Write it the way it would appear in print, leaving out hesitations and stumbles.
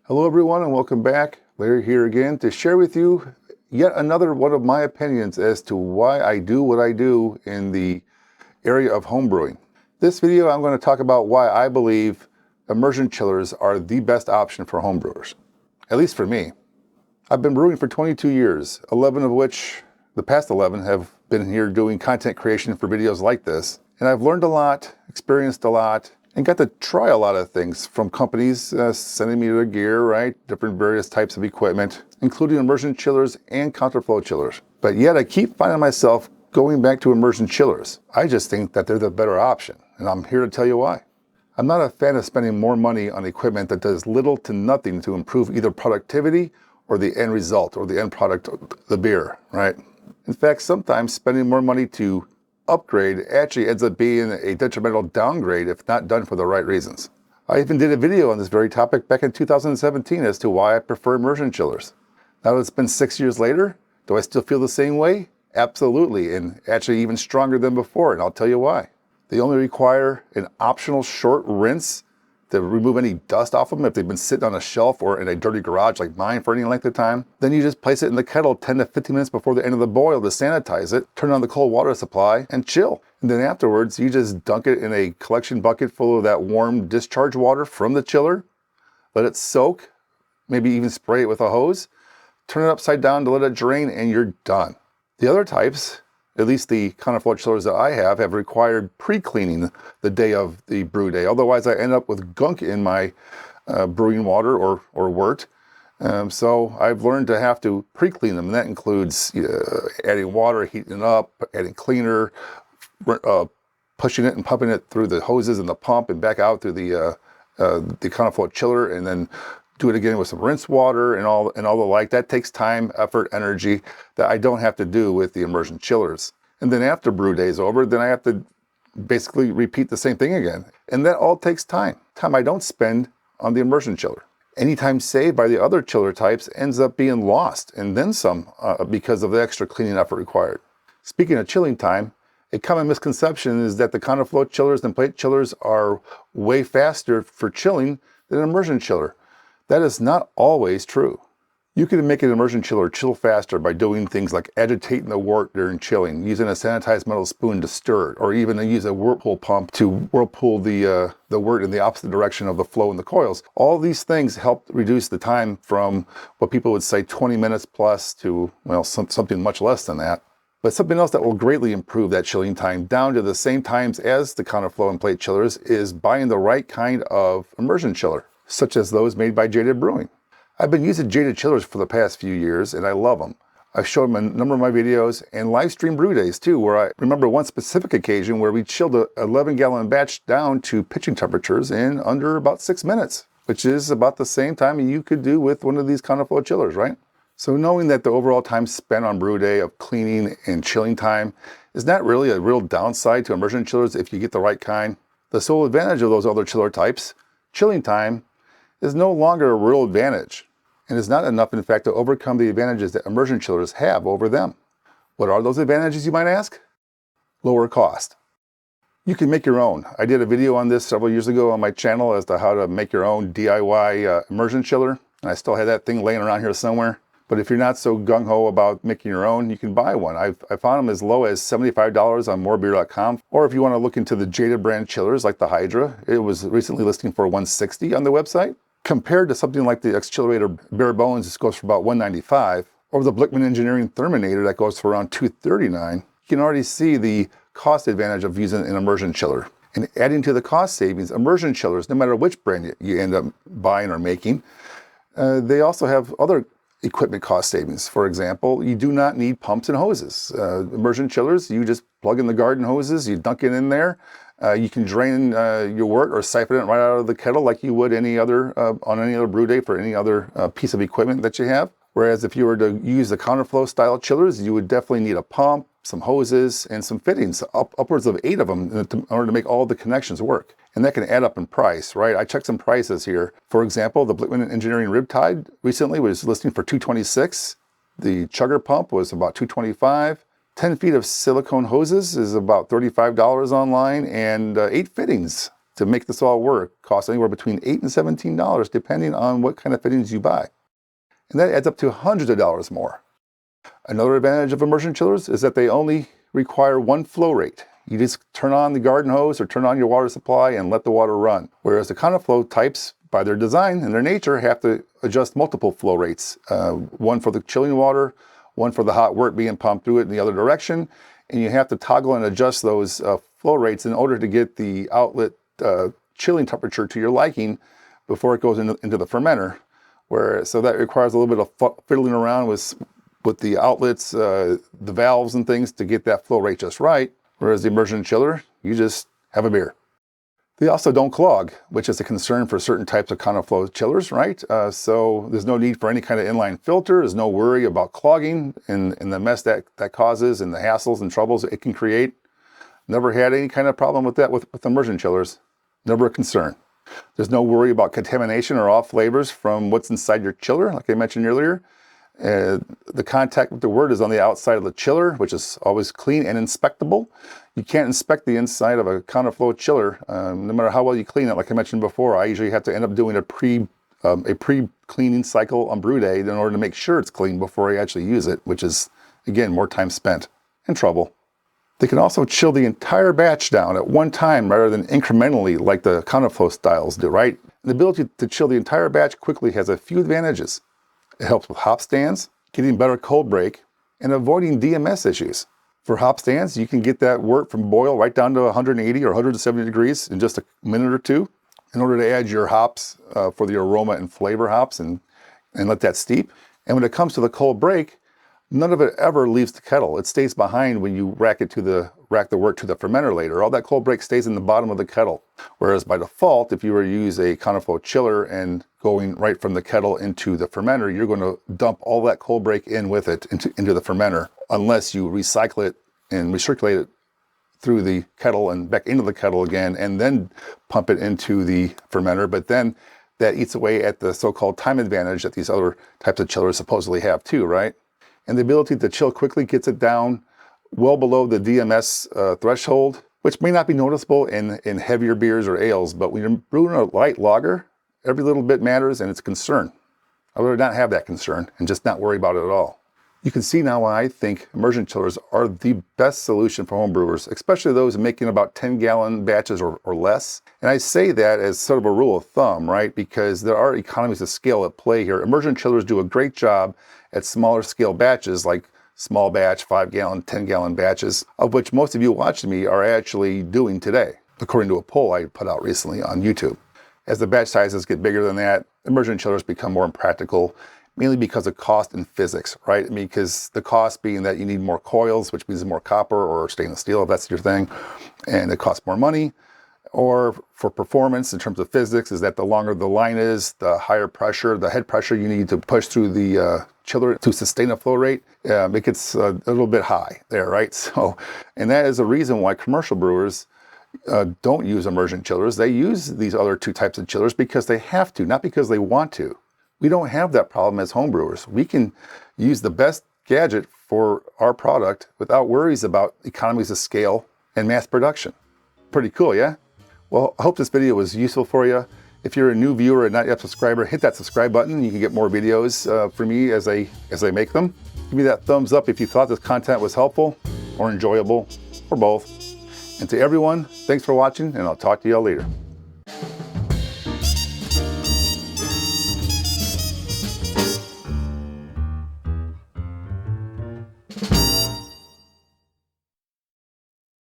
Hello everyone and welcome back. Larry here again to share with you yet another one of my opinions as to why I do what I do in the area of homebrewing. This video I'm going to talk about why I believe immersion chillers are the best option for homebrewers. At least for me. I've been brewing for 22 years, 11 of which, the past 11, have been here doing content creation for videos like this. And I've learned a lot, experienced a lot, and got to try a lot of things from companies sending me their gear, right? Different various types of equipment, including immersion chillers and counterflow chillers. But yet I keep finding myself going back to immersion chillers. I just think that they're the better option, and I'm here to tell you why. I'm not a fan of spending more money on equipment that does little to nothing to improve either productivity or the end result or the end product, the beer, right? In fact, sometimes spending more money to upgrade actually ends up being a detrimental downgrade if not done for the right reasons. I even did a video on this very topic back in 2017 as to why I prefer immersion chillers. Now that it's been 6 years later, do I still feel the same way? Absolutely, and actually even stronger than before, and I'll tell you why. They only require an optional short rinse to remove any dust off of them if they've been sitting on a shelf or in a dirty garage like mine for any length of time. Then you just place it in the kettle 10 to 15 minutes before the end of the boil to sanitize it, turn on the cold water supply, and chill. And then afterwards, you just dunk it in a collection bucket full of that warm discharge water from the chiller, let it soak, maybe even spray it with a hose, turn it upside down to let it drain, and you're done. The other types, at least the counterflow chillers that I have required pre-cleaning the day of the brew day. Otherwise, I end up with gunk in my brewing water or wort. So I've learned to have to pre-clean them, and that includes adding water, heating it up, adding cleaner, pushing it and pumping it through the hoses and the pump and back out through the counterflow chiller, and then do it again with some rinse water and all the like. That takes time, effort, energy that I don't have to do with the immersion chillers. And then after brew day's over, then I have to basically repeat the same thing again. And that all takes time I don't spend on the immersion chiller. Any time saved by the other chiller types ends up being lost, and then some because of the extra cleaning effort required. Speaking of chilling time, a common misconception is that the counterflow chillers and plate chillers are way faster for chilling than an immersion chiller. That is not always true. You can make an immersion chiller chill faster by doing things like agitating the wort during chilling, using a sanitized metal spoon to stir it, or even use a whirlpool pump to whirlpool the wort in the opposite direction of the flow in the coils. All these things help reduce the time from what people would say 20 minutes plus to, well, something much less than that. But something else that will greatly improve that chilling time down to the same times as the counterflow and plate chillers is buying the right kind of immersion chiller, such as those made by Jaded Brewing. I've been using Jaded chillers for the past few years, and I love them. I've shown them in a number of my videos and live stream brew days too, where I remember one specific occasion where we chilled an 11-gallon batch down to pitching temperatures in under about 6 minutes, which is about the same time you could do with one of these counterflow chillers, right? So knowing that the overall time spent on brew day of cleaning and chilling time is not really a real downside to immersion chillers if you get the right kind. The sole advantage of those other chiller types, chilling time, is no longer a real advantage, and is not enough, in fact, to overcome the advantages that immersion chillers have over them. What are those advantages, you might ask? Lower cost. You can make your own. I did a video on this several years ago on my channel as to how to make your own DIY immersion chiller, and I still have that thing laying around here somewhere. But if you're not so gung-ho about making your own, you can buy one. I found them as low as $75 on morebeer.com. Or if you want to look into the Jaded brand chillers like the Hydra, it was recently listing for $160 on the website. Compared to something like the Accelerator Bare Bones, this goes for about $195, or the Blickman Engineering Therminator that goes for around $239, you can already see the cost advantage of using an immersion chiller. And adding to the cost savings, immersion chillers, no matter which brand you end up buying or making, they also have other equipment cost savings. For example, you do not need pumps and hoses. Immersion chillers, you just plug in the garden hoses, you dunk it in there. You can drain your wort or siphon it right out of the kettle like you would any other on any other brew day for any other piece of equipment that you have. Whereas if you were to use the counterflow style chillers, you would definitely need a pump, some hoses, and some fittings, upwards of 8 of them in order to make all the connections work. And that can add up in price, right? I checked some prices here. For example, the Blickman Engineering Riptide recently was listing for $226. The chugger pump was about $225. 10 feet of silicone hoses is about $35 online, and 8 fittings to make this all work costs anywhere between $8 and $17, depending on what kind of fittings you buy. And that adds up to hundreds of dollars more. Another advantage of immersion chillers is that they only require one flow rate. You just turn on the garden hose or turn on your water supply and let the water run. Whereas the counterflow types, by their design and their nature, have to adjust multiple flow rates. One for the chilling water, one for the hot wort being pumped through it in the other direction. And you have to toggle and adjust those flow rates in order to get the outlet chilling temperature to your liking before it goes into the fermenter. So that requires a little bit of fiddling around with the outlets, the valves and things to get that flow rate just right. Whereas the immersion chiller, you just have a beer. They also don't clog, which is a concern for certain types of counterflow chillers, right? So there's no need for any kind of inline filter. There's no worry about clogging and the mess that causes and the hassles and troubles it can create. Never had any kind of problem with that with immersion chillers. Never a concern. There's no worry about contamination or off flavors from what's inside your chiller, like I mentioned earlier. The contact with the wort is on the outside of the chiller, which is always clean and inspectable. You can't inspect the inside of a counterflow chiller, no matter how well you clean it. Like I mentioned before, I usually have to end up doing a pre-cleaning cycle on brew day in order to make sure it's clean before I actually use it, which is, again, more time spent and trouble. They can also chill the entire batch down at one time rather than incrementally like the counterflow styles do, right? The ability to chill the entire batch quickly has a few advantages. It helps with hop stands, getting better cold break, and avoiding DMS issues. For hop stands, you can get that wort from boil right down to 180 or 170 degrees in just a minute or two in order to add your hops for the aroma and flavor hops and let that steep. And when it comes to the cold break, none of it ever leaves the kettle. It stays behind when you rack the wort to the fermenter later. All that cold break stays in the bottom of the kettle. Whereas by default, if you were to use a counterflow chiller and going right from the kettle into the fermenter, you're going to dump all that cold break in with it into the fermenter, unless you recycle it and recirculate it through the kettle and back into the kettle again, and then pump it into the fermenter. But then that eats away at the so-called time advantage that these other types of chillers supposedly have too, right? And the ability to chill quickly gets it down well below the DMS threshold, which may not be noticeable in heavier beers or ales, but when you're brewing a light lager, every little bit matters and it's a concern. I would not have that concern and just not worry about it at all. You can see now why I think immersion chillers are the best solution for homebrewers, especially those making about 10-gallon batches or less. And I say that as sort of a rule of thumb, right? Because there are economies of scale at play here. Immersion chillers do a great job at smaller scale batches, like small batch, 5-gallon, 10-gallon batches, of which most of you watching me are actually doing today, according to a poll I put out recently on YouTube. As the batch sizes get bigger than that, immersion chillers become more impractical, mainly because of cost and physics, right? I mean, because the cost being that you need more coils, which means more copper or stainless steel, if that's your thing, and it costs more money. Or for performance in terms of physics, is that the longer the line is, the higher pressure, the head pressure you need to push through the chiller to sustain a flow rate, it gets a little bit high there, right? So, and that is a reason why commercial brewers don't use immersion chillers. They use these other two types of chillers because they have to, not because they want to. We don't have that problem as homebrewers. We can use the best gadget for our product without worries about economies of scale and mass production. Pretty cool, yeah? Well, I hope this video was useful for you. If you're a new viewer and not yet a subscriber, hit that subscribe button. You can get more videos from me as I make them. Give me that thumbs up if you thought this content was helpful or enjoyable, or both. And to everyone, thanks for watching, and I'll talk to y'all later.